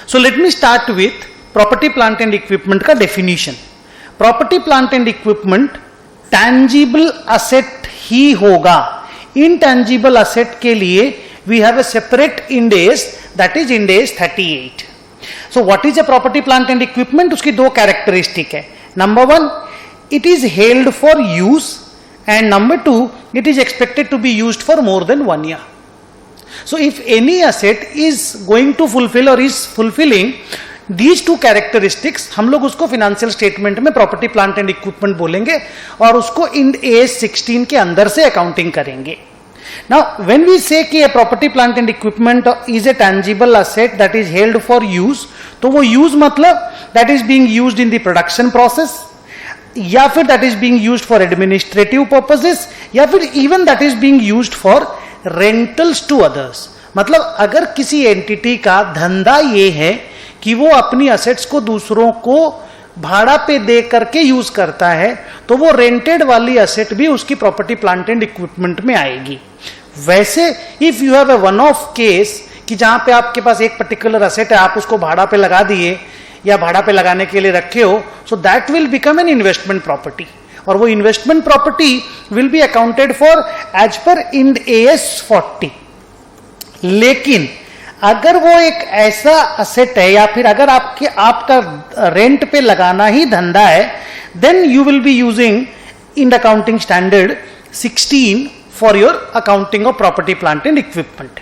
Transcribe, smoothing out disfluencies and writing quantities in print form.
So let me start with property plant and equipment का definition. Property plant and equipment tangible asset ही होगा. Intangible asset के लिए we have a separate Ind AS, that is Ind AS 38. So what is a property plant and equipment? उसकी दो characteristic है. Number one, it is held for use, and number two, it is expected to be used for more than 1 year. So if any asset is going to fulfill or is fulfilling these two characteristics, हम लोग उसको financial statement में property plant and equipment बोलेंगे और उसको IND AS 16 के अंदर से accounting करेंगे. Now when we say कि a property plant and equipment is a tangible asset that is held for use, तो वो use मतलब that is being used in the production process, या फिर that is being used for administrative purposes, या फिर even that is being used for rentals to others. मतलब अगर किसी एंटिटी का धंधा ये है कि वो अपनी असेट्स को दूसरों को भाड़ा पे दे करके यूज करता है, तो वो रेंटेड वाली असेट भी उसकी प्रॉपर्टी प्लांट एंड इक्विपमेंट में आएगी. वैसे if you have a one of case कि जहां पे आपके पास एक पर्टिकुलर असेट है, आप उसको भाड़ा पे लगा दिए या भाड़ा पे लगाने के लिए रखे हो, so that will become an investment property, और वो investment property will be accounted for as per Ind AS 40. लेकिन अगर वो एक ऐसा असेट है या फिर अगर आपका रेंट पे लगाना ही धंधा है, then you will be using Ind accounting standard 16 for your accounting of property plant and equipment.